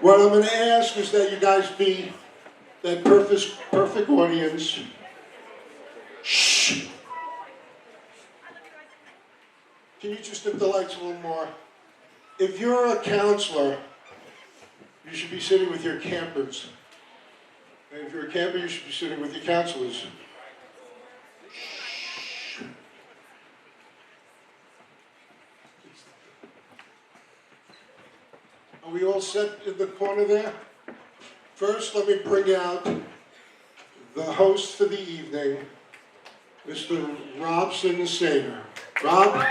What I'm going to ask is that you guys be that perfect audience. Shh. Can you just dip the lights a little more? If you're a counselor, you should be sitting with your campers. And if you're a camper, you should be sitting with your counselors. Shh. Are we all set in the corner there? First, let me bring out the host for the evening, Mr. Robson Sainer. Rob?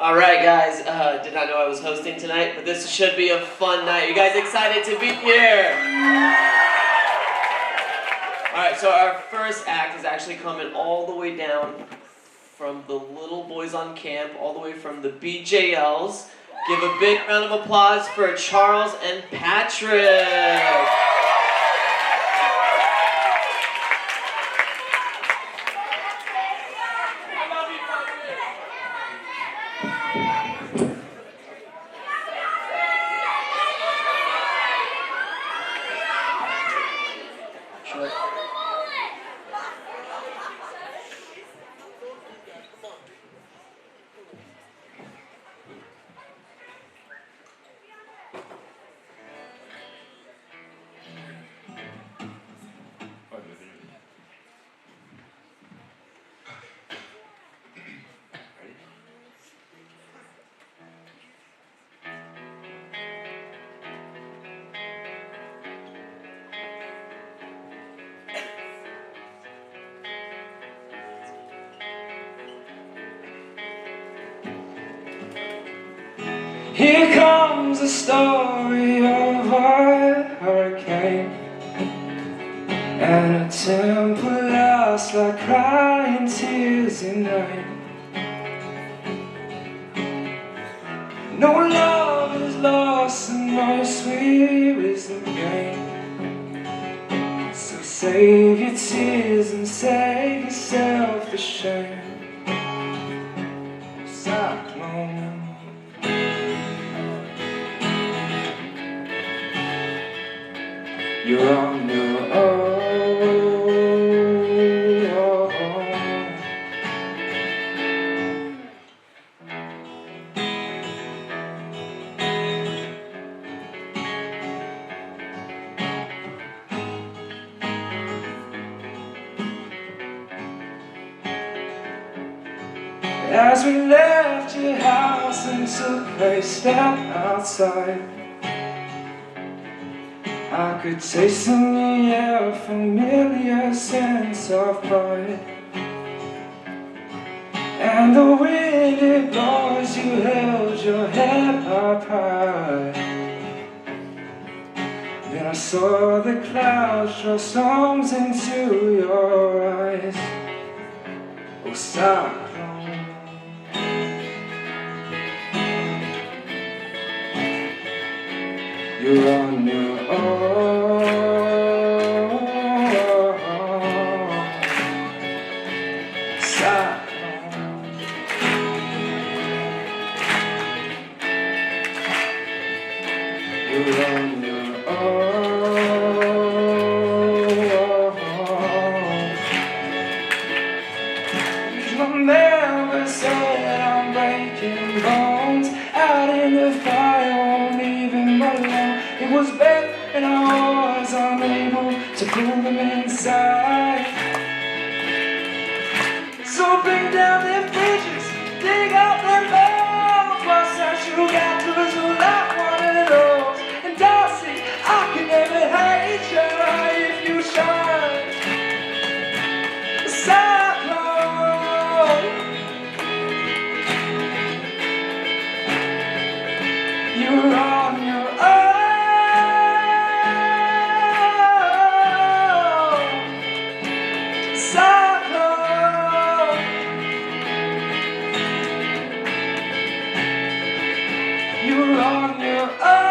All right, guys. Did not know I was hosting tonight, but this should be a fun night. You guys excited to be here? All right, so our first act is actually coming all the way down from the Little Boys on Camp, all the way from the BJLs. Give a big round of applause for Charles and Patrick. Here comes the story of a hurricane and a temple lost like crying tears in rain. No love is lost and no sweet wisdom gained. So save your tears and save yourself the shame. Cyclone. You're on your own. As we left your house and took a step outside, I could taste in the air a familiar sense of pride. And the wind it blows, you held your head up high. Then I saw the clouds draw storms into your eyes. Oh, cyclone. You're on your own. Cyclone. You're on your own. 'Cause my member said I'm breaking bones out in the fire, leaving my alone. It was bad and I was unable to pull them inside. So bring down them bridges, dig out them bones. What's that you got to lose like one of those? And Darcy, I can never hate you if you shine. Cyclone. You're on your own. Cyclone. You're on your own.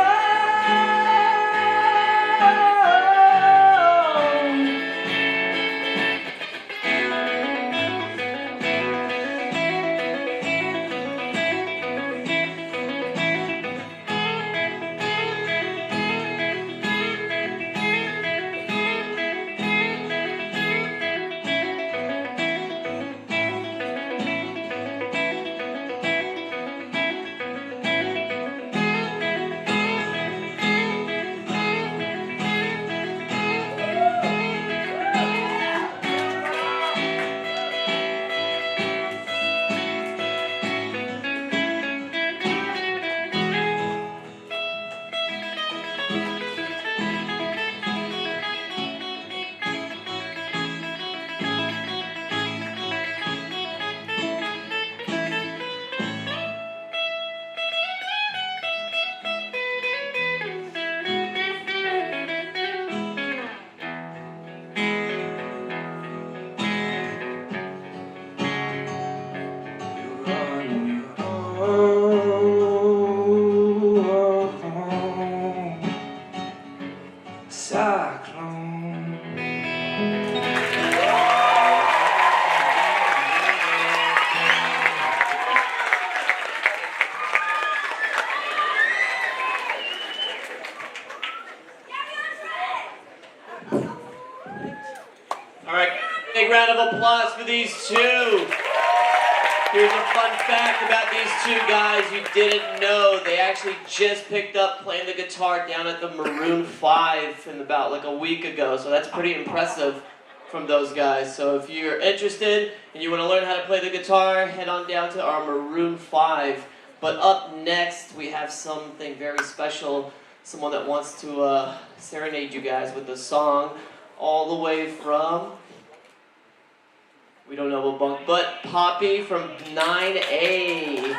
Big round of applause for these two. Here's a fun fact about these two guys you didn't know. They actually just picked up playing the guitar down at the Maroon 5 in about like a week ago. So that's pretty impressive from those guys. So if you're interested and you want to learn how to play the guitar, head on down to our Maroon 5. But up next, we have something very special. Someone that wants to serenade you guys with a song all the way from... we don't know what bunk, but Poppy from 9A.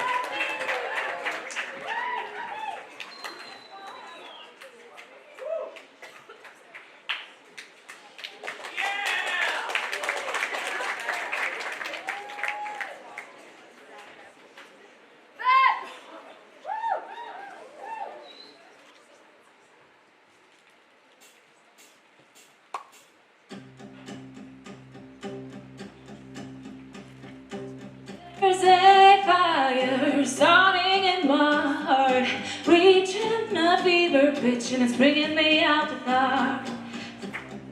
There's a fire starting in my heart, reaching a fever pitch, and it's bringing me out the dark.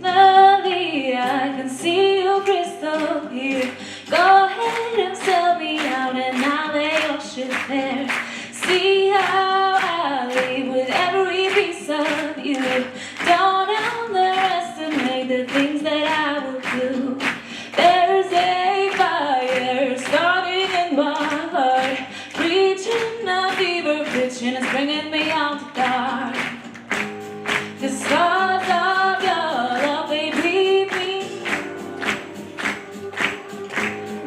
Lovely, I can see you crystal clear. Go ahead and sell me out, and I'll lay your shit there. See how I live with every piece of you. Don't underestimate the things that I will do. There's a fire starting in my heart, reaching a fever pitch, and it's bringing me out the dark. The stars of your love, they leave me.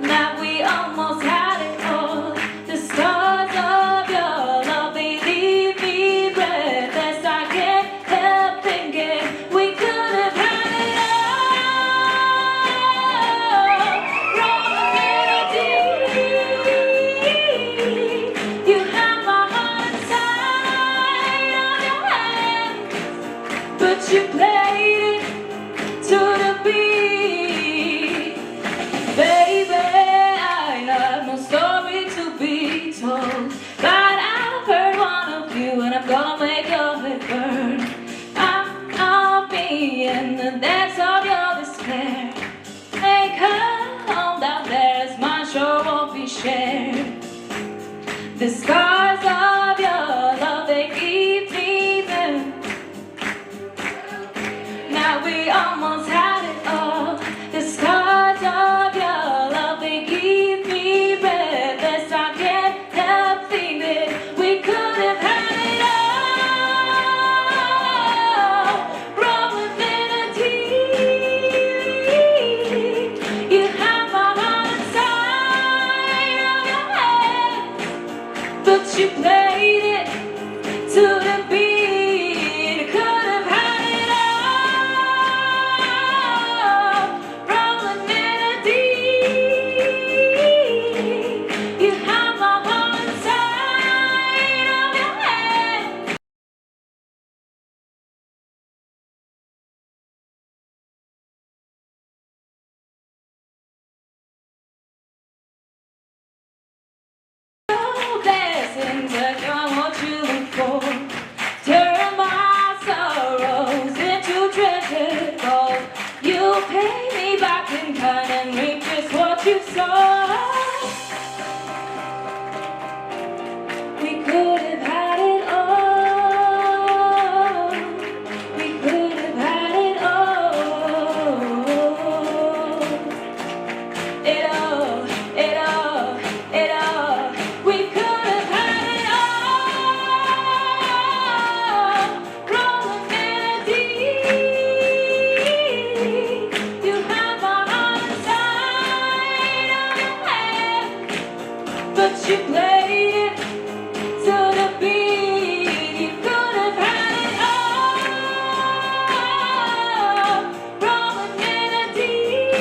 That we almost had it all. The stars of your love, they leave me breathless. I can't help thinking we could have had it all. You have my heart inside of your hands, but you played it to the beat. Baby, I have no story to be told, but I've heard one of you, and I'm gonna make your head burn. I'll be in the depths of your despair. Take her home down there, as my show won't be shared. The scars of your love, they keep breathing. Now we almost had it all. The scars of your love, they keep me breathless. I can't help thinking we could have had it all. Rolling in a deep. You have my heart inside of your hands, but you played it to the beat. Could have had it all. Rolling in a deep. You have my heart inside of your hands. Blessings are gone, what you look for. Turn my sorrows into treasure gold. You pay me back in kind and reap just what you sow. We could have had it all. We could have had it all. It all, it all, it all. We could have had it all. Rolling in a deep. You have my heart inside of your hands, but you played it to the beat. You could have had it all. Rolling in a deep.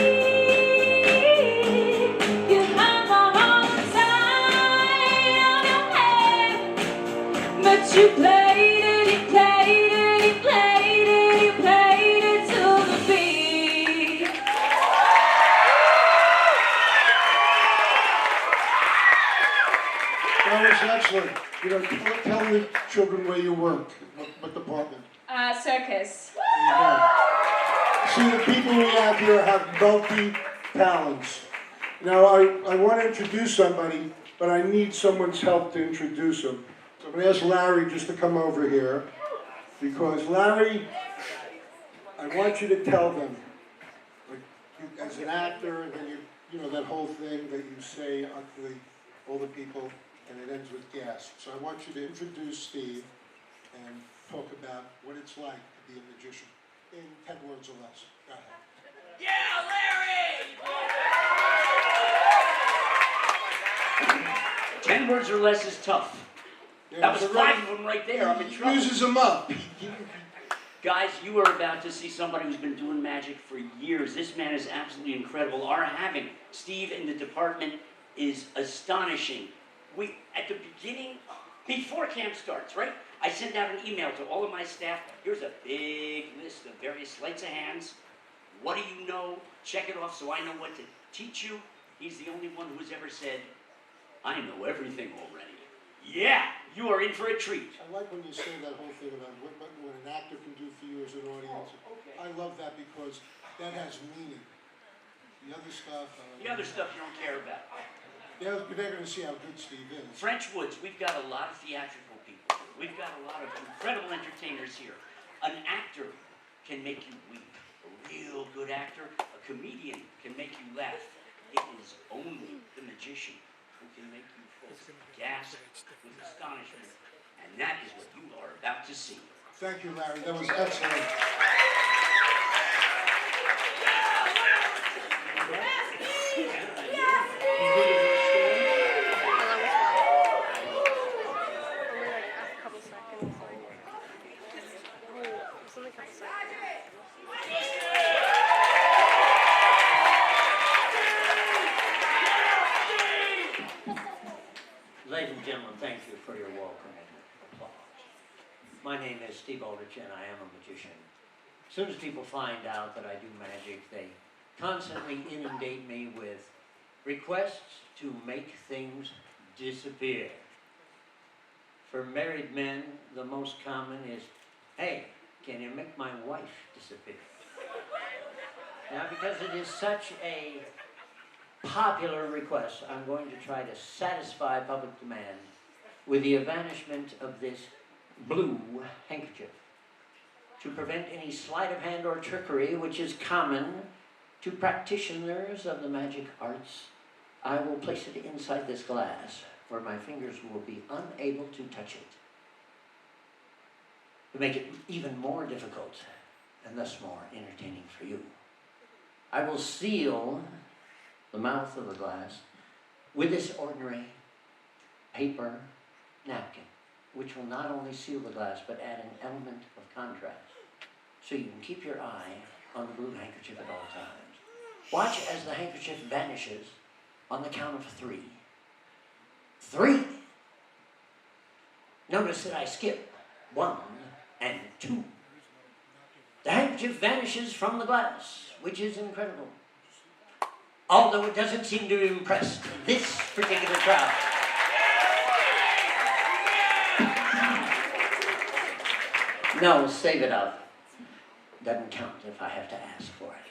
You have my heart inside of your hands, but you played it, you played it, you played it, you played it to the beat. That was excellent. You know, tell the children where you work, what department. Circus. There you go. See, the people we have here have multi-talents. Now, I want to introduce somebody, but I need someone's help to introduce him. So I'm going to ask Larry just to come over here, because Larry, I want you to tell them, like, you, as an actor, and then you know, that whole thing that you say to all the people, and it ends with gas. So I want you to introduce Steve and talk about what it's like to be a magician in 10 words or less. Go ahead. Yeah, Larry! 10 words or less is tough. Yeah, That was so 5 of them right there. I'm in He trouble. uses them up. Guys, you are about to see somebody who's been doing magic for years. This man is absolutely incredible. Our having Steve in the department is astonishing. We, at the beginning, before camp starts, right? I send out an email to all of my staff. Here's a big list of various sleights of hands. What do you know? Check it off so I know what to teach you. He's the only one who's ever said, I know everything already. Yeah, you are in for a treat. I like when you say that whole thing about what an actor can do for you as an audience. Oh, okay. I love that because that has meaning. The other stuff... The other stuff you don't care about. They're going to see how good Steve is. French Woods, we've got a lot of theatrical people. We've got a lot of incredible entertainers here. An actor can make you weep. A real good actor, a comedian can make you laugh. It is only the magician who can make you gasp with astonishment. And that is what you are about to see. Thank you, Larry. That was excellent. Ladies and gentlemen, thank you for your welcome and applause. My name is Steve Aldrich and I am a magician. As soon as people find out that I do magic, they constantly inundate me with requests to make things disappear. For married men, the most common is, hey, can you make my wife disappear? Now, because it is such a popular request, I'm going to try to satisfy public demand with the evanishment of this blue handkerchief to prevent any sleight of hand or trickery which is common to practitioners of the magic arts. I will place it inside this glass where my fingers will be unable to touch it. To make it even more difficult and thus more entertaining for you, I will seal the mouth of the glass with this ordinary paper napkin, which will not only seal the glass but add an element of contrast, so you can keep your eye on the blue handkerchief at all times. Watch as the handkerchief vanishes on the count of 3. 3. Notice that I skip 1 and 2. The handkerchief vanishes from the glass, which is incredible. Although it doesn't seem to impress this particular crowd. No, save it up. Doesn't count if I have to ask for it.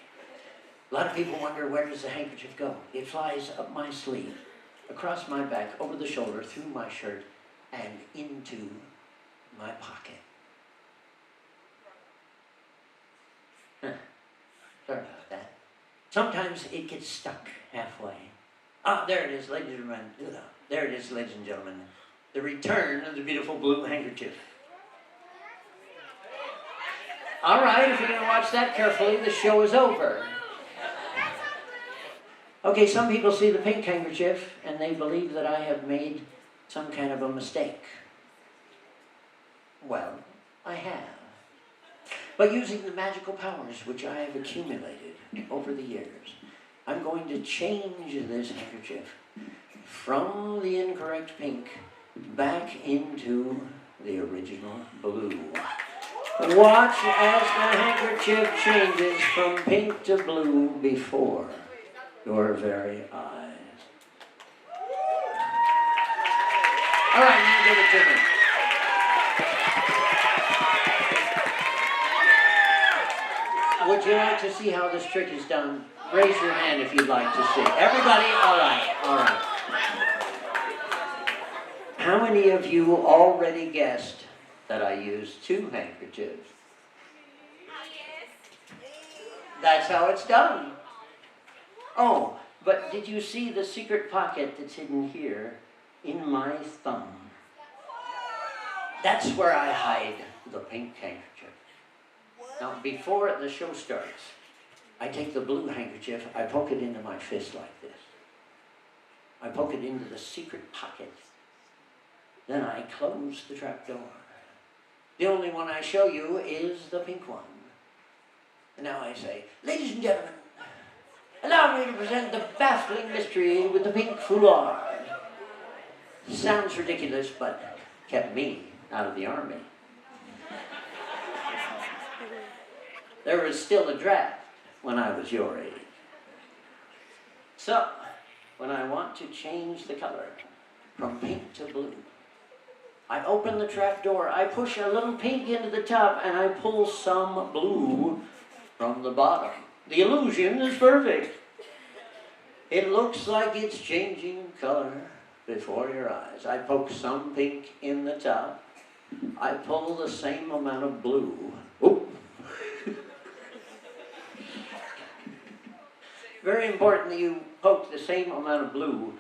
A lot of people wonder, where does the handkerchief go? It flies up my sleeve, across my back, over the shoulder, through my shirt, and into my pocket. Sorry about that. Sometimes it gets stuck halfway. Ah, there it is, ladies and gentlemen. There it is, ladies and gentlemen. The return of the beautiful blue handkerchief. All right, if you're going to watch that carefully, the show is over. Okay, some people see the pink handkerchief and they believe that I have made some kind of a mistake. Well, I have. But using the magical powers which I have accumulated over the years, I'm going to change this handkerchief from the incorrect pink back into the original blue. Watch as the handkerchief changes from pink to blue before your very eyes. All right, now give it to me. Would you like to see how this trick is done? Raise your hand if you'd like to see. Everybody? All right, all right. How many of you already guessed that I used 2 handkerchiefs? That's how it's done. Oh, but did you see the secret pocket that's hidden here in my thumb? That's where I hide the pink handkerchief. Now, before the show starts, I take the blue handkerchief, I poke it into my fist like this. I poke it into the secret pocket. Then I close the trap door. The only one I show you is the pink one. And now I say, ladies and gentlemen, allow me to present the baffling mystery with the pink foulard. Sounds ridiculous, but kept me out of the army. There was still a draft when I was your age. So, when I want to change the color from pink to blue, I open the trap door, I push a little pink into the top, and I pull some blue from the bottom. The illusion is perfect. It looks like it's changing color before your eyes. I poke some pink in the top. I pull the same amount of blue. Oop. Very important that you poke the same amount of blue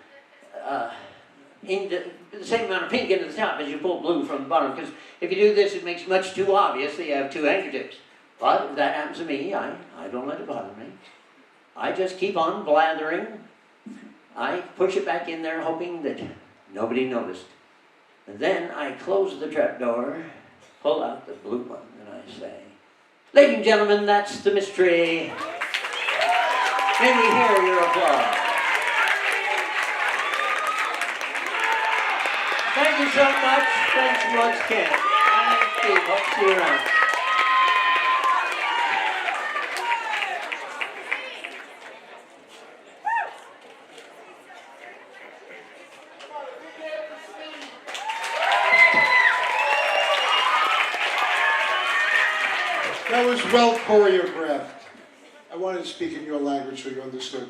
into the same amount of pink into the top as you pull blue from the bottom. Because if you do this, it makes much too obvious that you have 2 handkerchiefs. But if that happens to me, I don't let it bother me. I just keep on blathering. I push it back in there hoping that nobody noticed. And then I close the trap door, pull out the blue one, and I say, ladies and gentlemen, that's the mystery. May we hear your applause? Thank you so much. Thanks once again. I'm Steve. Hope to see you around. That was well choreographed. I wanted to speak in your language so you understood.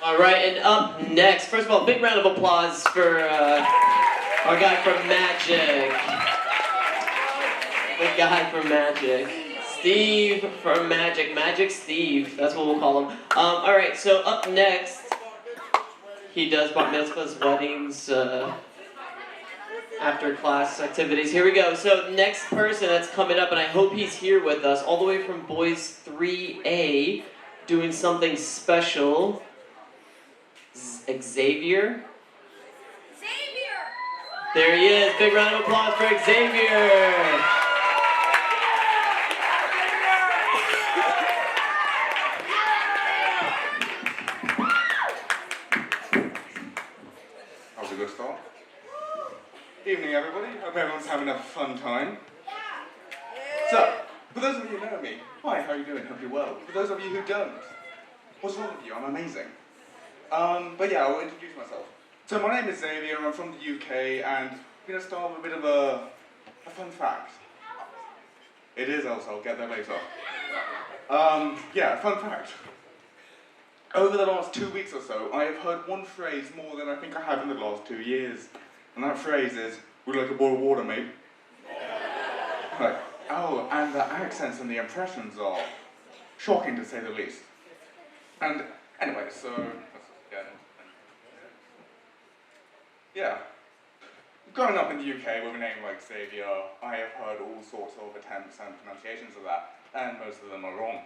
All right, and up next, first of all, big round of applause for our guy from Magic. The guy from Magic. Steve from Magic. Magic Steve, that's what we'll call him. All right, so up next, he does bar mitzvahs, weddings, after class activities. Here we go. So next person that's coming up, and I hope he's here with us, all the way from Boys 3A, doing something special. Xavier. There he is. Big round of applause for Xavier. That was a good start. Evening, everybody. Hope everyone's having a fun time. So, for those of you who know me, hi, how are you doing? Hope you're well. For those of you who don't, what's wrong with you? I'm amazing. But yeah, I'll introduce myself. So my name is Xavier, I'm from the UK, and I'm going to start with a bit of a fun fact. It is also, I'll get there later. Yeah, fun fact. Over the last 2 weeks or so, I have heard one phrase more than I think I have in the last 2 years. And that phrase is, would you like a boil of water, mate? Right. Oh, and the accents and the impressions are shocking to say the least. And anyway, so, yeah. Growing up in the UK with a name like Xavier, I have heard all sorts of attempts and pronunciations of that, and most of them are wrong.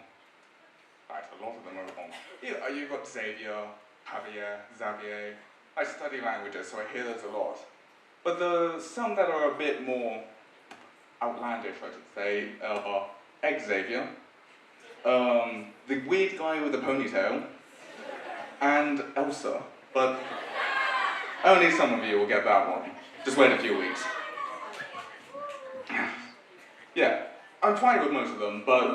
Right, a lot of them are wrong. You've got Xavier, Javier, Xavier. I study languages, so I hear those a lot. But there's some that are a bit more outlandish, I should say, are Xavier, the weird guy with the ponytail, and Elsa. But only some of you will get that one. Just wait a few weeks. Yeah, I'm fine with most of them, but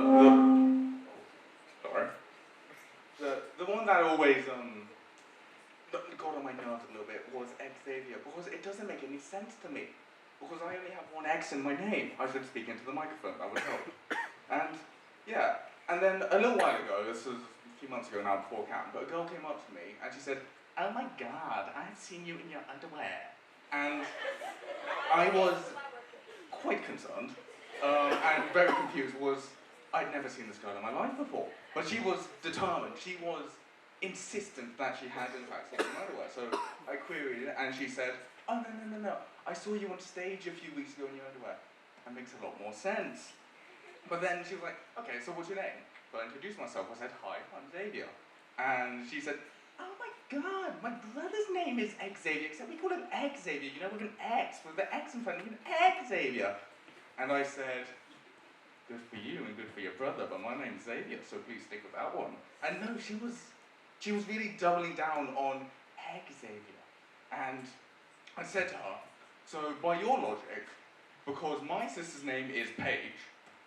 the one that always got on my nerves a little bit was Xavier, because it doesn't make any sense to me. Because I only have one X in my name. I should speak into the microphone, that would help. And yeah, And then a little while ago, this was a few months ago now before camp, but a girl came up to me and she said, "Oh my God, I've seen you in your underwear." And I was quite concerned and very confused. I'd never seen this girl in my life before, but she was determined. She was insistent that she had in fact seen me in underwear. So I queried it, and she said, "Oh no! I saw you on stage a few weeks ago in your underwear. That makes a lot more sense." But then she was like, "Okay, so what's your name?" So I introduced myself. I said, "Hi, I'm Xavier." And she said, "Oh my God, my brother's name is Xavier, except we call him Xavier, you know, with an X, with the X in front of him, Xavier." And I said, "Good for you and good for your brother, but my name's Xavier, so please stick with that one." And no, she was really doubling down on Xavier. And I said to her, "So by your logic, because my sister's name is Paige,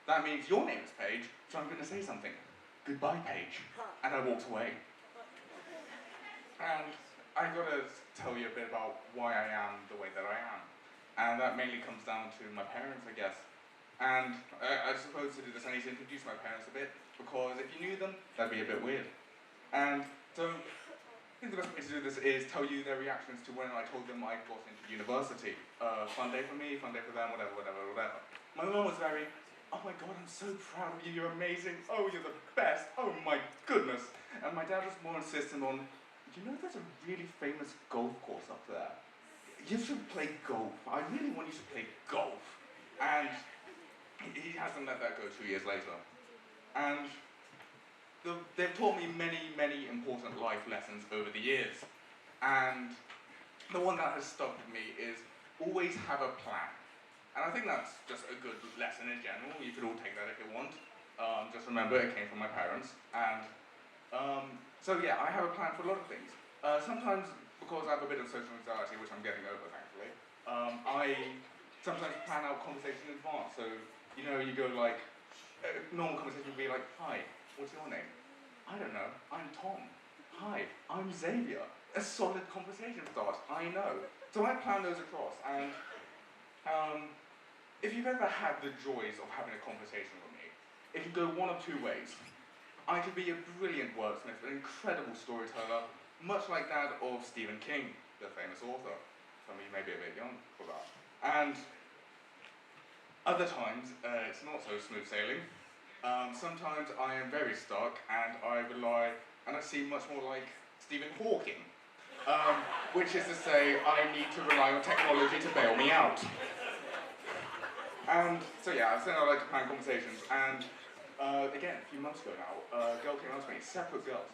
that means your name is Paige, so I'm going to say something. Goodbye, Paige." And I walked away. And I gotta tell you a bit about why I am the way that I am. And that mainly comes down to my parents, I guess. And I suppose to do this I need to introduce my parents a bit, because if you knew them, that'd be a bit weird. And so, I think the best way to do this is tell you their reactions to when I told them I got into university. Fun day for me, fun day for them, whatever. My mum was very, "Oh my God, I'm so proud of you, you're amazing, oh, you're the best, oh my goodness." And my dad was more insistent on, "You know there's a really famous golf course up there? You should play golf. I really want you to play golf." And he hasn't let that go 2 years later. And they've taught me many, many important life lessons over the years. And the one that has stuck with me is always have a plan. And I think that's just a good lesson in general. You could all take that if you want. Just remember it came from my parents. And so yeah, I have a plan for a lot of things. Sometimes, because I have a bit of social anxiety, which I'm getting over thankfully, I sometimes plan out conversation in advance. So, you know, you go like, normal conversation would be like, "Hi, what's your name?" "I don't know, I'm Tom." "Hi, I'm Xavier." A solid conversation start, I know. So I plan those across, and if you've ever had the joys of having a conversation with me, it can go one of two ways. I could be a brilliant wordsmith, an incredible storyteller, much like that of Stephen King, the famous author. Some of you may be a bit young for that. And other times, it's not so smooth sailing. Sometimes I am very stuck, and I seem much more like Stephen Hawking. Which is to say, I need to rely on technology to bail me out. And so yeah, I was saying I like to plan conversations, and again, a few months ago now, a girl came up to me, separate girl,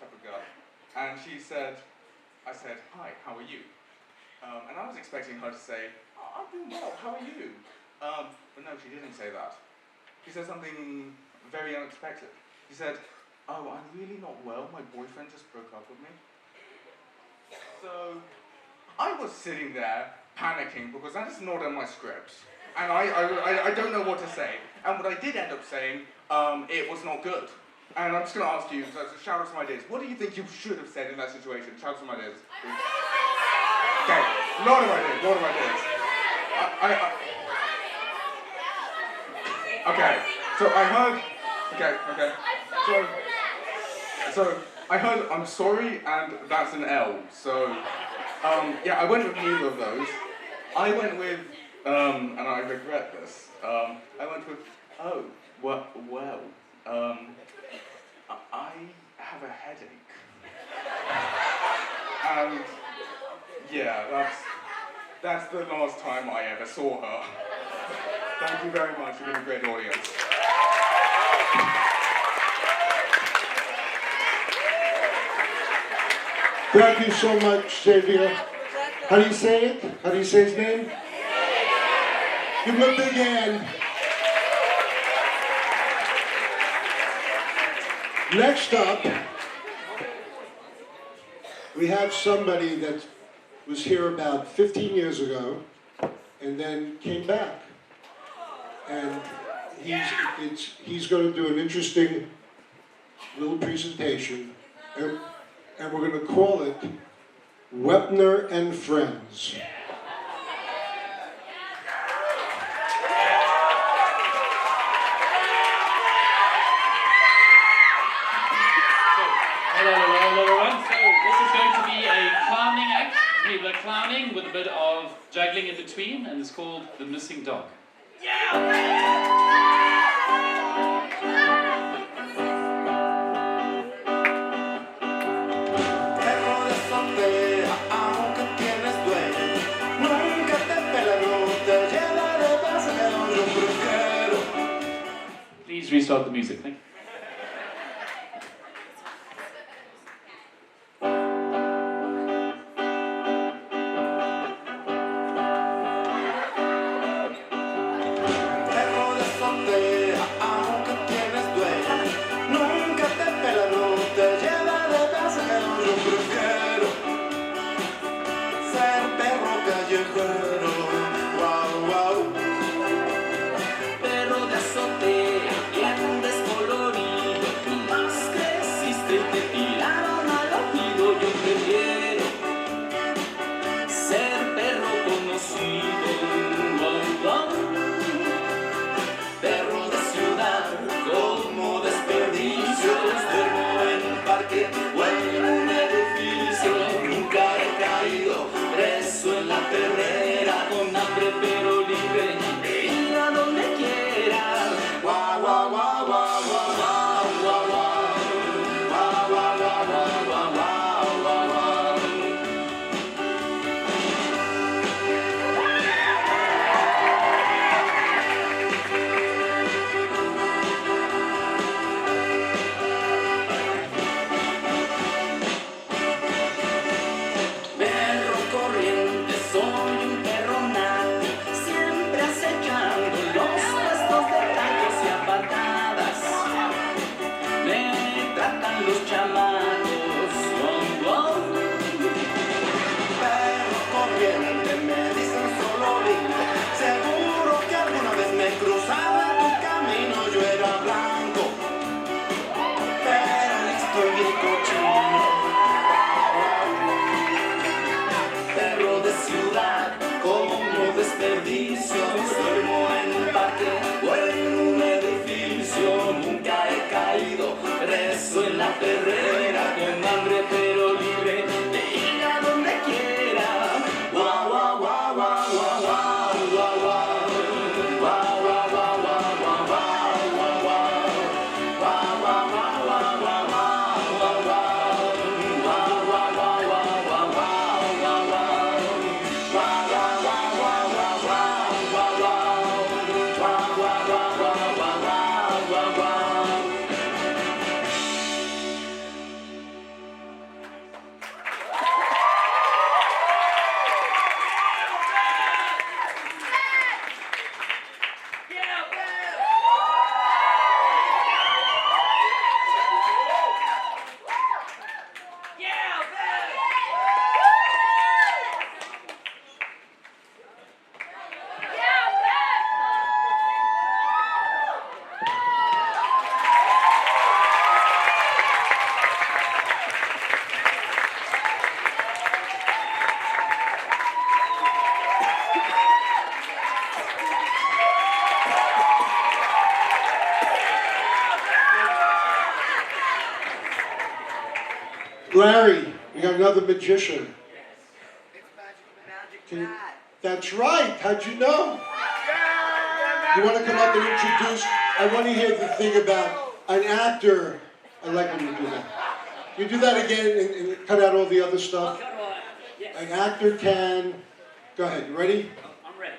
and I said, "Hi, how are you?" And I was expecting her to say, "Oh, I'm doing well, how are you?" But no, she didn't say that. She said something very unexpected. She said, "Oh, I'm really not well, my boyfriend just broke up with me." So, I was sitting there panicking because that is not in my script. And I don't know what to say. And what I did end up saying, it was not good. And I'm just going to ask you, so shout out some ideas. What do you think you should have said in that situation? Shout out some ideas. Okay, a lot of ideas. Okay, so I heard, so I heard "I'm sorry" and "that's an L." So, yeah, I went with neither of those. I went with, and I regret this, I went with, "Oh, well, I have a headache." And, yeah, that's the last time I ever saw her. Thank you very much, you've been a great audience. Thank you so much, Xavier. How do you say it? How do you say his name? Give him a big hand. Next up, we have somebody that was here about 15 years ago and then came back. And he's going to do an interesting little presentation. And we're going to call it Wepner and Friends. clowning with a bit of juggling in between, and it's called The Missing Dog. Perro de azotea, aunque tienes dueño, nunca te pela, no te lleva de paseo. Yo prefiero. Please restart the music, thank you. Perro de azotea, aunque tienes dueño, nunca te pela, no te lleva de paseo. Yo prefiero ser perro callejero. Guau, guau. Perro de azotea, bien descolorido, tú más creciste y te tiraron al olvido. Yo prefiero ser perro conocido. Guau, guau. Perro de ciudad, como desperdicios, duermo en un parque o en un edificio. Nunca he caído preso en la perrera, con hambre pero libre, de ir a donde quiera. Guau, guau, guau, guau, guau, guau, guau, guau. Guau, guau, guau, guau, guau, guau, guau, guau. Perro corriente, soy un perro nato, siempre acechando los puestos de tacos y a patadas. Me tratan los chamacos, wow, wow. Perro corriente, me dicen solo lindo, seguro que alguna vez me cruzaba en tu camino, yo era blanco, pero listo y bien cochino. Perro de ciudad, como desperdicios, duermo en un parque o en un edificio. Nunca he caído preso en la perrera, con hambre pero libre, de ir a donde quiera. Guau, guau, guau, guau, guau, guau, guau, guau. Guau, guau, guau, guau, guau, guau, guau, guau. Guau, guau, guau, guau, guau, guau, guau, guau. Guau, guau, guau, guau, guau, guau, guau, guau. Guau, guau, guau, guau, guau, guau, guau, guau. Guau, guau, guau, guau, guau, guau, guau, guau. Larry, we got another magician. That's right. How'd you know? You want to come up and introduce? I want to hear the thing about an actor. I like when you do that. You do that again and cut out all the other stuff. Cut all that. Yes. An actor can. Go ahead. You ready? I'm ready.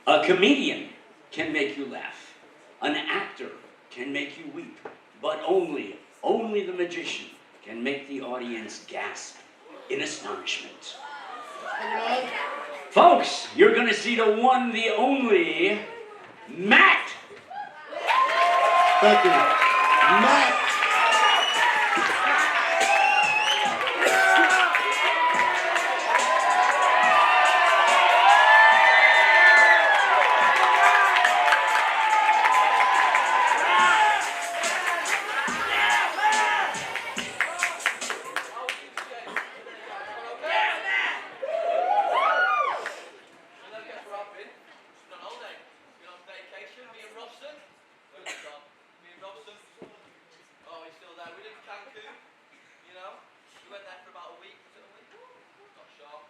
A comedian can make you laugh. An actor can make you weep. But only the magician can make the audience gasp in astonishment. Folks, you're gonna see the one, the only, Matt! Thank you. Matt. Oh, he's still there. We did Cancun, you know. We went there for about a week, was it a week? Not sure.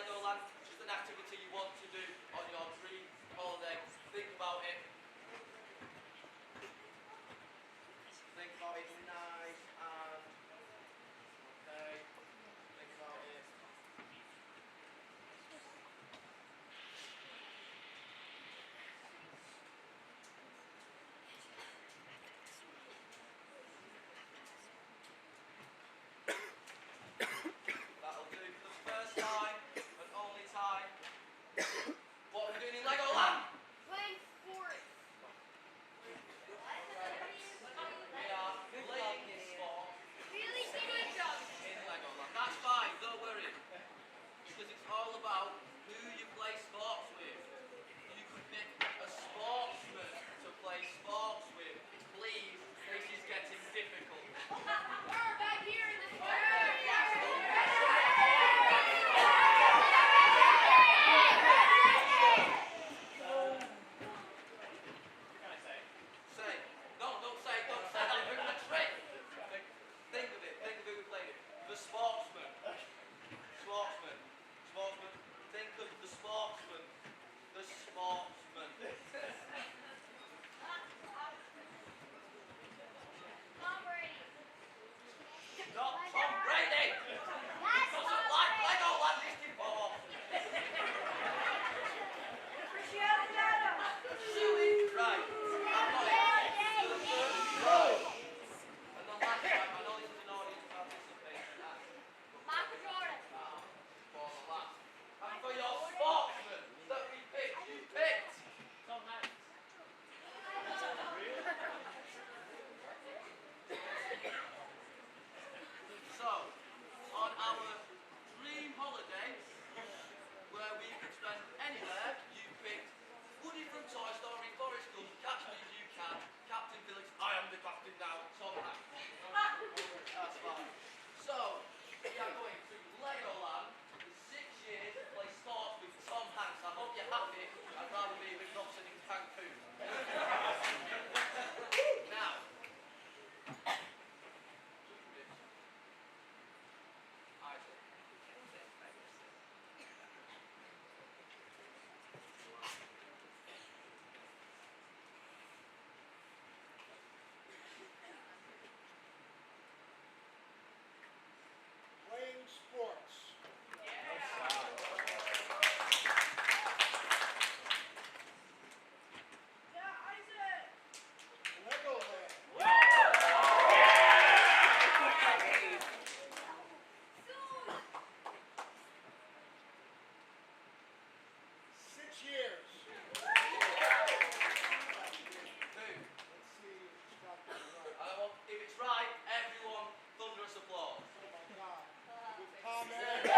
Legoland, just an activity you want to do on your dream holiday. Think about it. Think about it nice and okay. Think about it. That'll do for the first time and only time. What are we doing in Legoland? Playing sports. We are playing sport Really good job. in Legoland. That's fine, don't worry. Because it's all about who you play sports with. You could pick a sportsman to play sports with. Please, this is getting difficult. We're back here in this Say, no, don't say that. It's a trick. Think of it. Think of who we played it. The sportsman. Sportsman. Sportsman. Think of the sportsman. The sportsman. Tom Brady. Not Tom Brady. Doesn't like Legoland anymore. Silly. Right. I'm not in the first row. And the last time, I know this is an audience participation act. Michael Jordan. For the last. And for your sportsman that we picked, you picked Tom Hanks. So, on our dream holiday, where we could spend anywhere, you picked Woody from Toy Story, Forrest Gump, Catch Me If You Can, Captain Phillips, I am the captain now, Tom Hanks. That's fine. So, we are going to Legoland for 6 years to play sports with Tom Hanks. I hope you're happy. I'd rather be with Robson in Cancun. Now, Isaac. Playing sports. Legoland. Six years. Who? I want, if it's right, everyone, thunderous applause. Tom Hanks.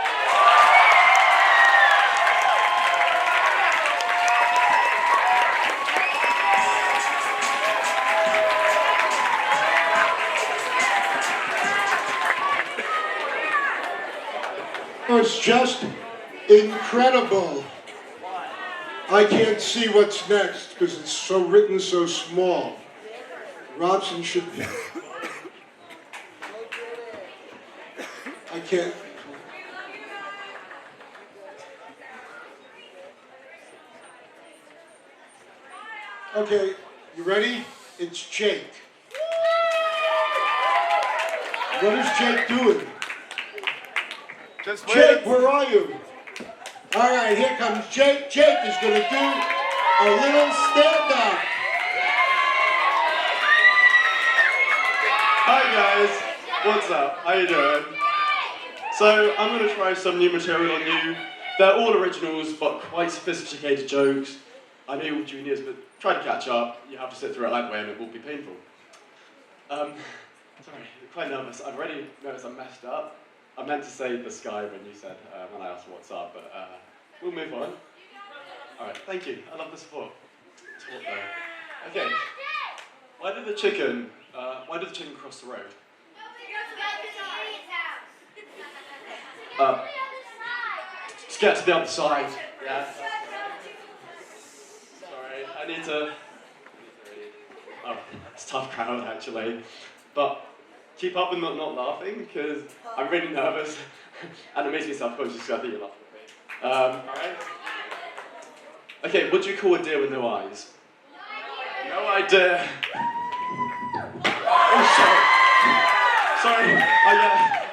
It's just incredible. I can't see what's next because it's so written so small. Robson should be. I can't. Okay, you ready? It's Jake. What is Jake doing? Just Jake, where are you? All right, here comes Jake. Jake is going to do a little stand-up. Hi guys, what's up? How you doing? So I'm going to try some new material on you. They're all originals, but quite sophisticated jokes. I know you're all juniors, but try to catch up. You have to sit through it that way, and it will be painful. Sorry, I'm quite nervous. I've already noticed I messed up. I meant to say the sky when you said when I asked what's up, but we'll move on. All right, thank you. I love the support. Okay. Why did the chicken cross the road? Just get to the other side. Yeah. Sorry, I need to. Oh, it's a tough crowd actually, but keep up with not laughing because I'm really nervous and it makes me self-conscious because I think you're laughing at me. Alright. Okay, what do you call a deer with no eyes? No idea. Oh, sorry.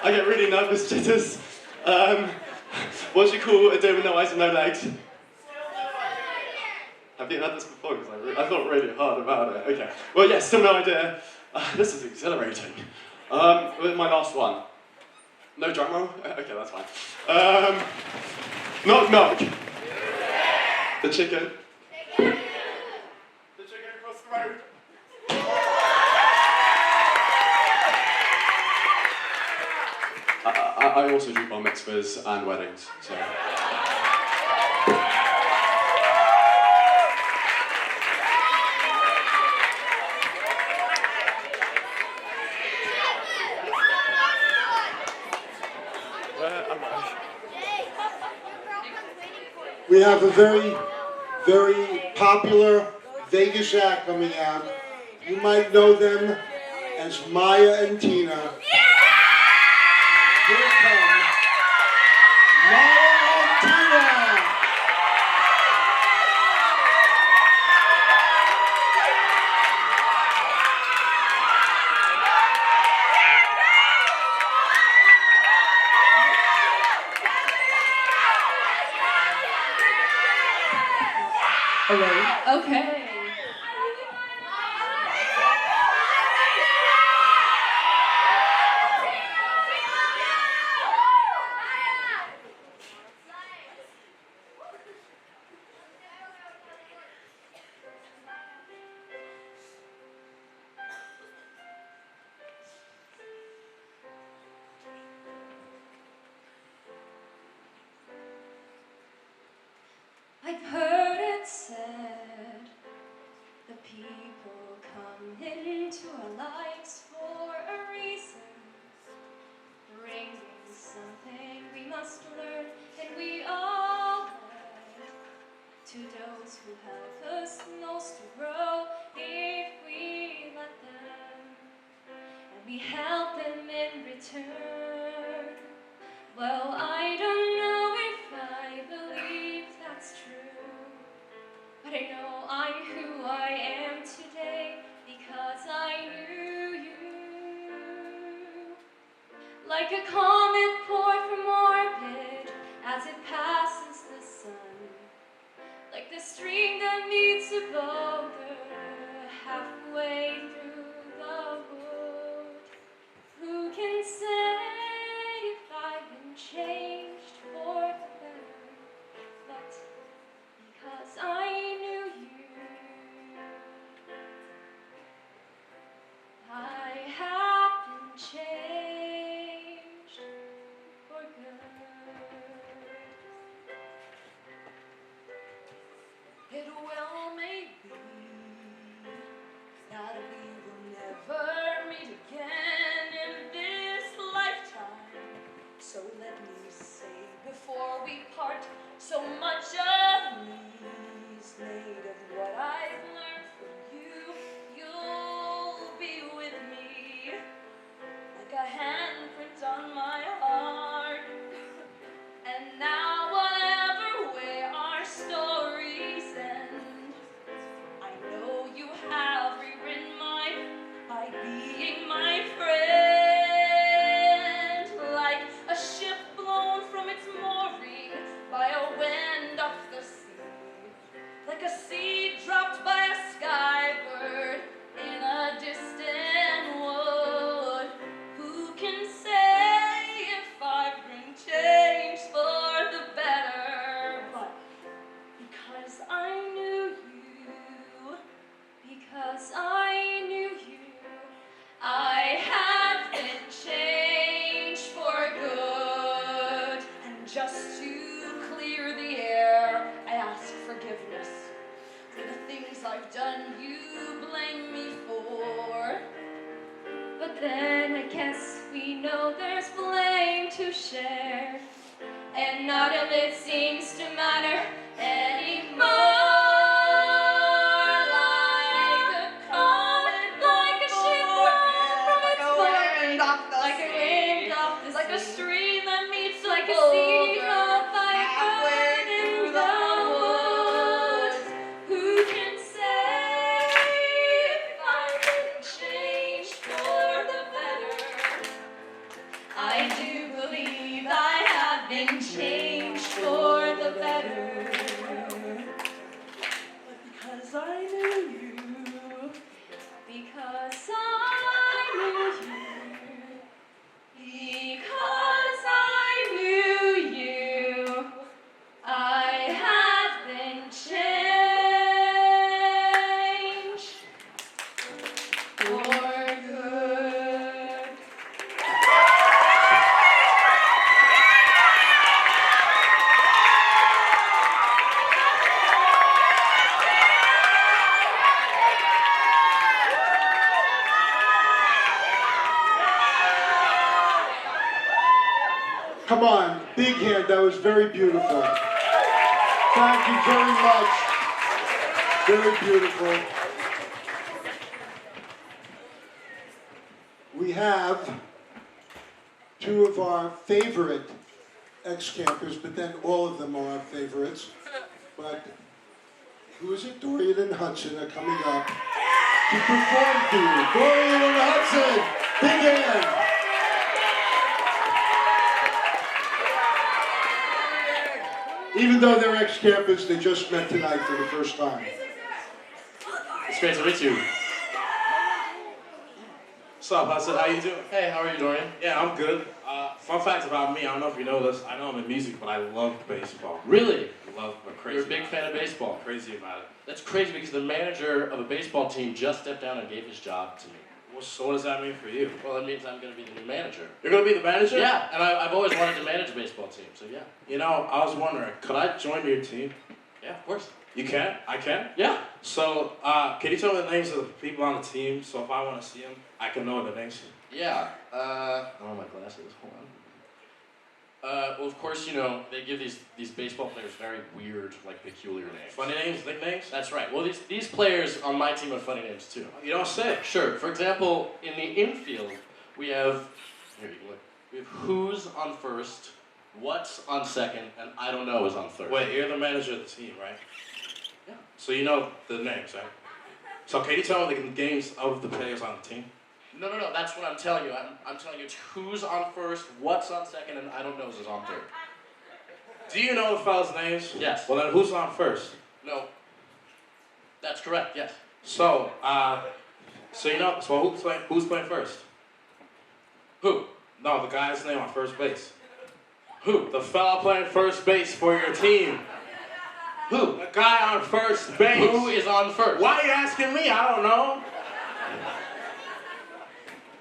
I get really nervous, jitters. What do you call a deer with no eyes and no legs? Have you heard this before? Because I thought really hard about it. Okay. Well, yeah, still no idea. This is exhilarating. My last one. No drum roll? Okay, that's fine. Knock knock. The chicken. The chicken across the road. I also do bar mitzvahs and weddings, so. We have a very, very popular Vegas act coming out. You might know them as Maya and Tina. Here come Maya and Tina. Okay. I've heard it said the people come into our lives for a reason, bringing something we must learn, and we all learn. To those who help us most to grow, if we let them, and we help them in return. Well, I don't know if I believe that's true, but I know I'm who I am today because I knew you. Like a comet poured from orbit as it passes the sun, like the stream that meets a boulder halfway through the wood. Who can say if I've been changed for the better? But because I knew you, I have been changed for good. It well may be that we will never meet again in this lifetime. So let me say before we part, so much of me's made of what I've learned from you. You'll be with me like a handprint on my heart. And now whatever way our stories end, I know you have rewritten mine by being my friend. Like a ship blown from its mooring by a wind off the sea, like a seed dropped by a skybird in a distant wood. Who can say if I've been changed for the better? But because I knew you, because I knew you, I have been changed for good. And just to clear the air, I ask forgiveness for the things I've done you blame me for. But then I guess we know there's blame to share, and none of it seems to matter anymore. Like a comet, like a ship blown from its mooring, like a wind off the sea, like a stream that meets like a sea dropped by a bird been changed for the better. Because I knew you. Because I knew you. Because I knew you. I have been changed for good. Come on, big hand, that was very beautiful. Thank you very much. Very beautiful. We have two of our favorite ex-campers, but then all of them are our favorites. But who is it? Dorian and Hudson are coming up to perform for you. Dorian and Hudson, big hand. Even though they're ex-campers, they just met tonight for the first time. It's great to meet you. What's up, Hudson? How you doing? Hey, how are you, Dorian? Yeah, I'm good. Fun fact about me, I don't know if you know this, I know I'm in music, but I love baseball. Really? I'm crazy. You're a big fan of baseball. Crazy about it. That's crazy because the manager of a baseball team just stepped down and gave his job to me. Well, so what does that mean for you? Well, it means I'm going to be the new manager. You're gonna be the manager? Yeah, and I've always wanted to manage a baseball team, so yeah. You know, I was wondering, could I join your team? Yeah, of course. You can? I can? Yeah. So, can you tell me the names of the people on the team so if I want to see them, I can know the names? Yeah. I don't have my glasses. Hold on. Well, of course, you know, they give these baseball players very weird, like, peculiar names. Funny names, nicknames? That's right. Well, these players on my team have funny names, too. You don't say. Sure. For example, in the infield, we have, here you can look, we have who's on first, what's on second, and I don't know is on third. Wait, you're the manager of the team, right? Yeah. So you know the names, right? So can you tell me the names of the players on the team? No, that's what I'm telling you. I'm telling you who's on first, what's on second, and I don't know is on third. Do you know the fellas' names? Yes. Well, then who's on first? No. That's correct, yes. So, you know, so who's playing first? Who? No, the guy's name on first base. Who? The fella playing first base for your team. Who? The guy on first base. Who is on first? Why are you asking me? I don't know.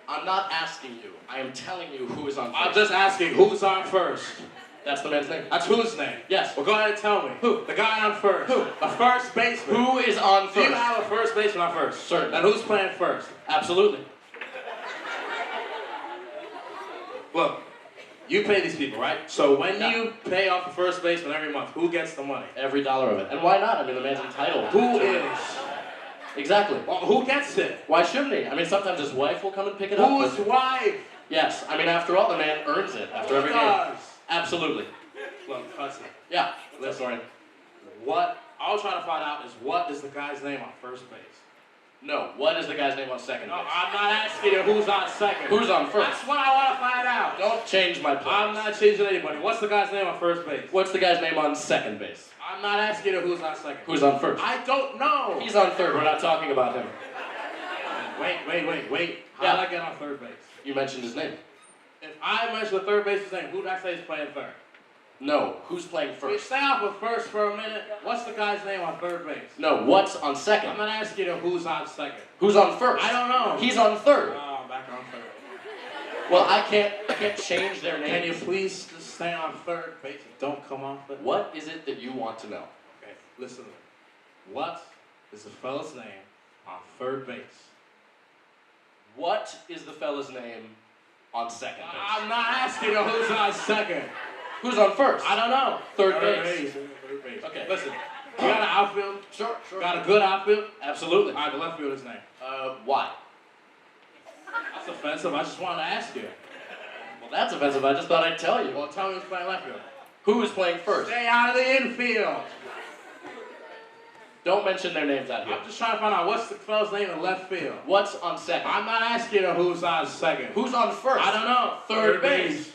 I'm not asking you. I am telling you who is on first. I'm just asking who's on first. That's the man's name. That's whose name? Yes. Well, go ahead and tell me. Who? The guy on first. Who? The first baseman. Who is on Do you first? have a first baseman on first? Certainly. And who's playing first? Absolutely. Look, you pay these people, right? So when Yeah. you pay off the first baseman every month, who gets the money? Every dollar of it. And why not? I mean, the man's entitled. Who is? Exactly. Well, who gets it? Why shouldn't he? I mean, sometimes his wife will come and pick it up. Whose but- wife? Yes. I mean, after all, the man earns it after every game. does? Absolutely. Look, Hudson, Yeah. That's right. what I was trying to find out is what is the guy's name on first base? No. What is the guy's name on second No, base? I'm not asking you who's on second. Who's on first? That's what I want to find out. Don't change my plans. I'm not changing anybody. What's the guy's name on first base? What's the guy's name on second base? I'm not asking you who's on second. Who's on first? I don't know. He's on third. We're not talking about him. Wait. How Yeah. did I get on third base? You mentioned his name. If I mention the third baseman's name, who did I say is playing third? No. Who's playing We first? stay off with first for a minute. What's the guy's name on third base? No. What's on I'm second? not asking you who's on second. Who's on first? I don't know. He's on third. Oh, I'm back on third. Well, I can't change their name. Can you please just stay on third base and don't come off it? What is it that you want to know? Okay, listen. What is the fella's name on third base? What is the fella's name on second base? I'm not asking you who's on second. Who's on first? I don't know. Third base. Third base. Okay. Listen, you got an outfield? Sure. Got a good outfield? Absolutely. All right, the left fielder's name. Why? That's offensive. I just wanted to ask you. Well, that's offensive. I just thought I'd tell you. Well, tell me who's playing left field. Who is playing first? Stay out of the infield. Don't mention their names out here. I'm just trying to find out what's the fella's name in left field. What's on second? I'm not asking you who's on second. Who's on first? I don't know. Third base.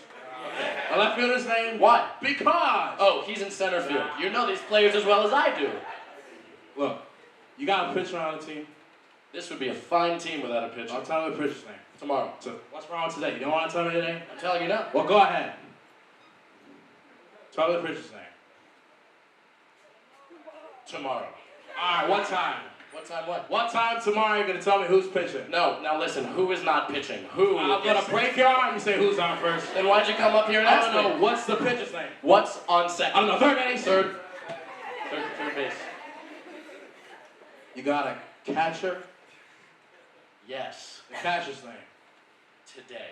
My left fielder's name? Why? Because. Oh, he's in center field. You know these players as well as I do. Look, you got a pitcher on the team? This would be a fine team without a pitcher. I'll tell me the pitcher's name. Tomorrow. So, what's wrong today? You don't want to tell me today? I'm telling you now. Well, go ahead. Tell me the pitcher's name. Tomorrow. All right, what time? What time what? What time tomorrow are you going to tell me who's pitching? No, now listen, who is not pitching? Who? I'm going to break your arm and say who's on first. Then why'd you come up here and I ask don't know. me? What's the pitcher's name? What's on second? I don't know. Third base. Third base. You got a catcher? Yes. The catcher's name. Today.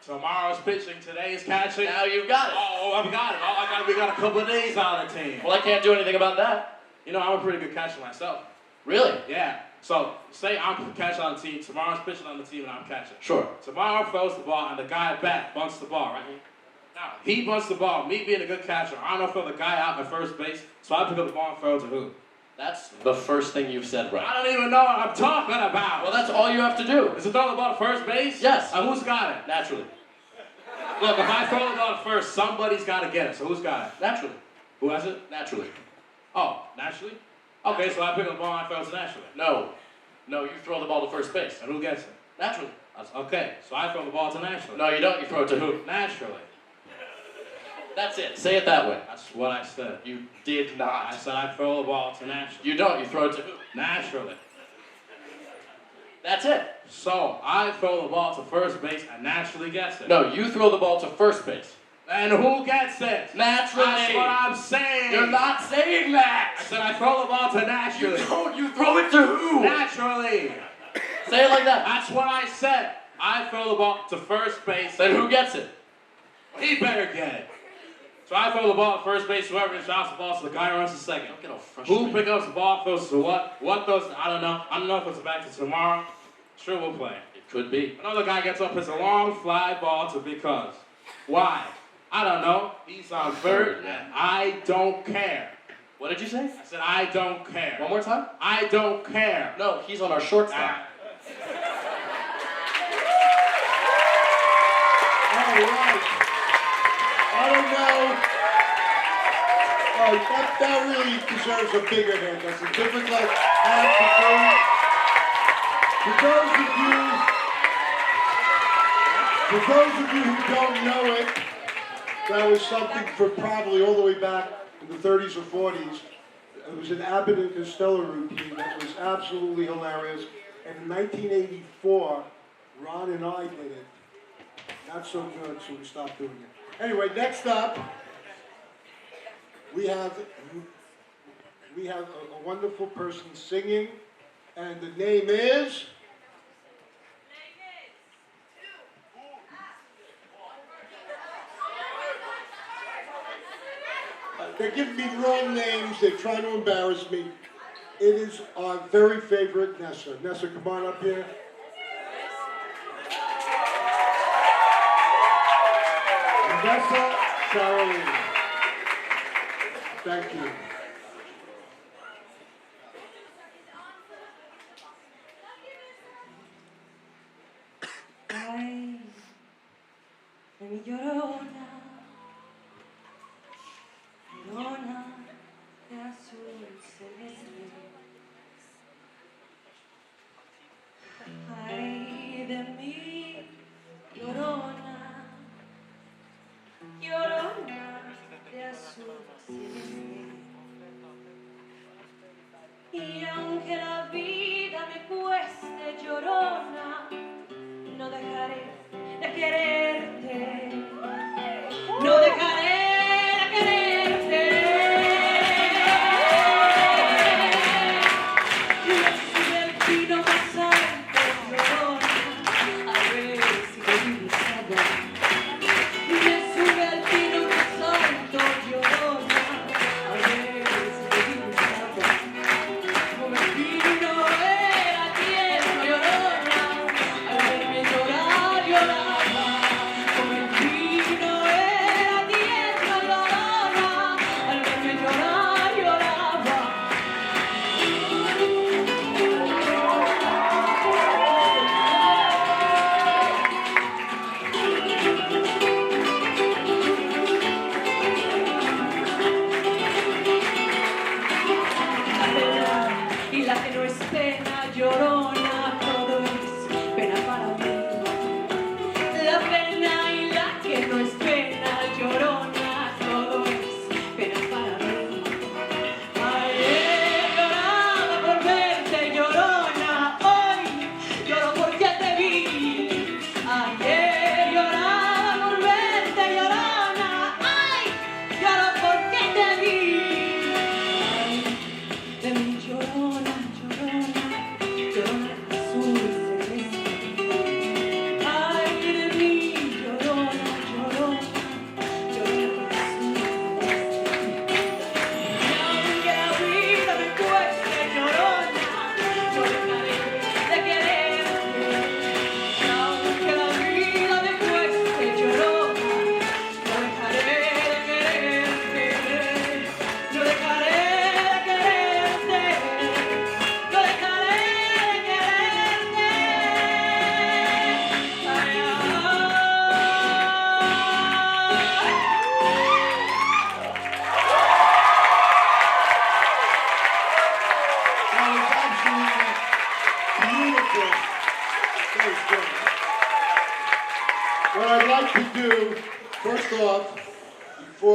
Tomorrow's pitching, today's catching. Now you've got it. Oh, I've got it. We got a couple of days on the team. Well, I can't do anything about that. You know, I'm a pretty good catcher myself. Really? Yeah. So, say I'm catching on the team, tomorrow's pitching on the team, and I'm catching. Sure. Tomorrow throws the ball, and the guy back bunts the ball, right? Now, he bunts the ball. Me being a good catcher, I don't throw the guy out at first base, so I pick up the ball and throw it to who? That's the first thing you've said right. I don't even know what I'm talking about. Well, that's all you have to do. Is it throw the ball to first base? Yes. Who's got it? Naturally. Look, if I throw the ball to first, somebody's got to get it. So who's got it? Naturally. Who has it? Naturally. Oh, naturally? Okay, so I pick up the ball and I throw it to naturally. No. No, you throw the ball to first base. And who gets it? Naturally. Okay, so I throw the ball to naturally. No, you don't. You throw it to who? Naturally. That's it. Say it that way. That's what I said. You did not. I said I throw the ball to naturally. You don't. You throw it to who? Naturally. That's it. So, I throw the ball to first base and naturally gets it. No, you throw the ball to first base. And who gets it? Naturally. That's what I'm saying. You're not saying that. I said I throw the ball to naturally. You don't. You throw it to who? Naturally. Say it like that. That's what I said. I throw the ball to first base. Then who gets it? He better get it. So I throw the ball at first base, whoever shots the ball, so the guy runs to second. Don't get all frustrated. Who picks up the ball, throws to what? What throws to, I don't know. I don't know if it's back to tomorrow. Sure, we'll play. It could be. Another guy gets up, hits a long fly ball to because. Why? I don't know. He's on third, and I don't care. What did you say? I said, I don't care. One more time? I don't care. No, he's on our shortstop. All right. I don't know. That really deserves a bigger hand. That's a difficult act to do. For those of you who don't know it, that was something from probably all the way back in the 30s or 40s. It was an Abbott and Costello routine that was absolutely hilarious. And in 1984, Ron and I did it. Not so good, so we stopped doing it. Anyway, next up, we have a wonderful person singing, and the name is? They're giving me wrong names. They're trying to embarrass me. It is our very favorite Nessa. Nessa, come on up here. Nessa Caroline. Thank you. Ay, de mi llorona, llorona de azul celeste. Ay, de mi llorona, llorona de azul celeste. Y aunque la vida me cueste, llorona, no dejaré de quererte. No dejaré de quererte. Me sube el pino más alto, llorona, a ver si me gustaba. Me sube el pino más alto, llorona, a ver si me gustaba. Como el pino era tierno, llorona, al verme llorar, lloraba.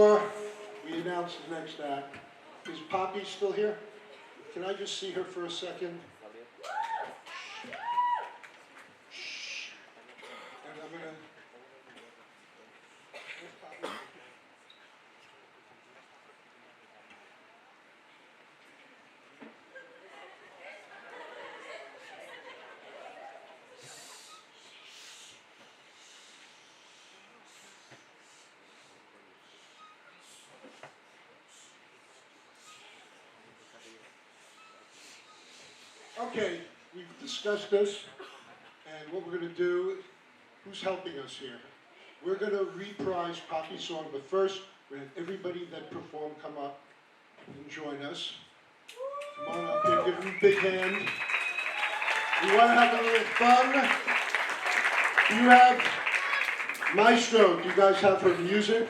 before we announce the next act, is Poppy still here? Can I just see her for a second? And I'm gonna. Where's Poppy? Okay, we've discussed this, and what we're going to do, who's helping us here? We're going to reprise Poppy's song, but first, we're going to have everybody that performed come up and join us. Come on up here, give them a big hand. We want to have a little fun. Do you have Maestro? Do you guys have her music?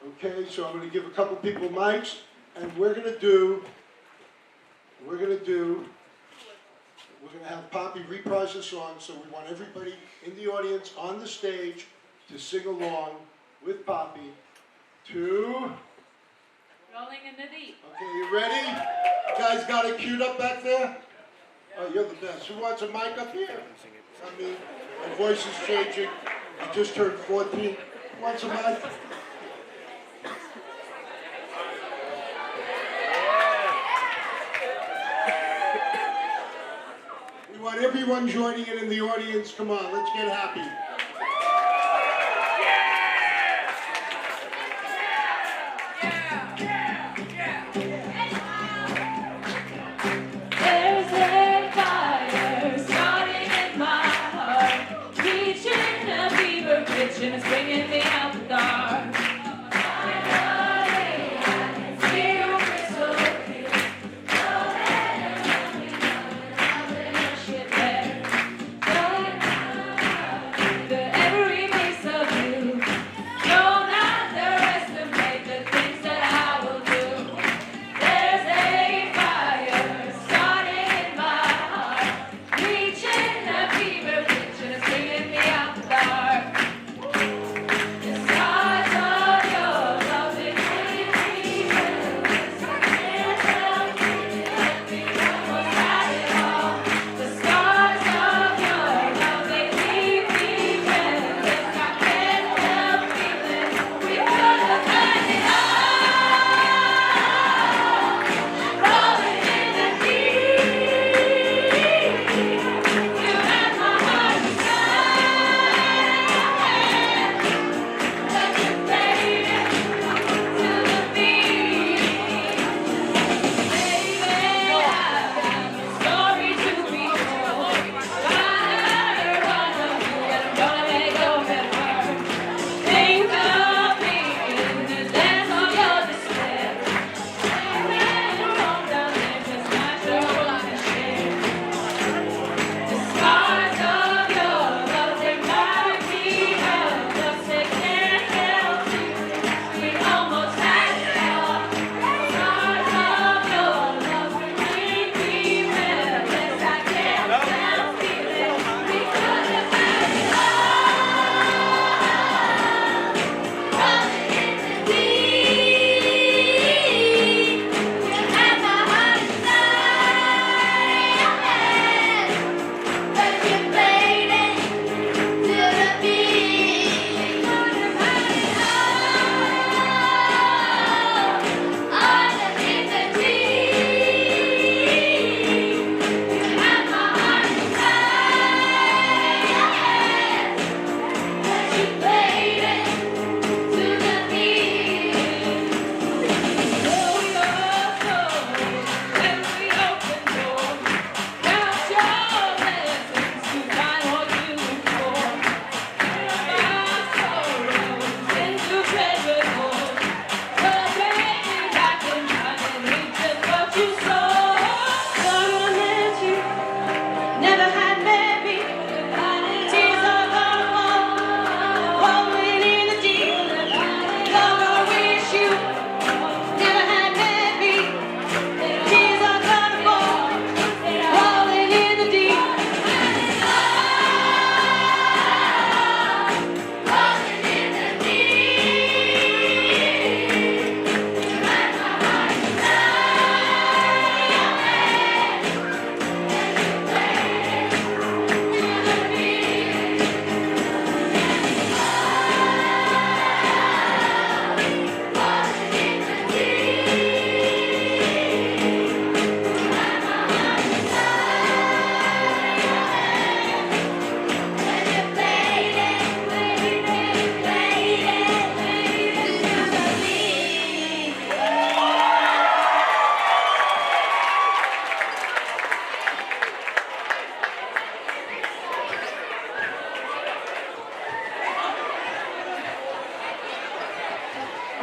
Okay, so I'm going to give a couple people mics, and we're going to have Poppy reprise the song, so we want everybody in the audience, on the stage, to sing along with Poppy to... Rolling in the deep. Okay, you ready? You guys got it queued up back there? Oh, you're the best. Who wants a mic up here? I mean, my voice is changing. I just turned 14. Who wants a mic? We want everyone joining in the audience. Come on, let's get happy. There's a fire starting in my heart, reaching a fever pitch and it's bringing me out the dark. Feel crystal clear.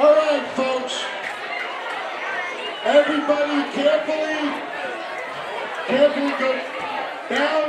All right, folks. Everybody carefully go down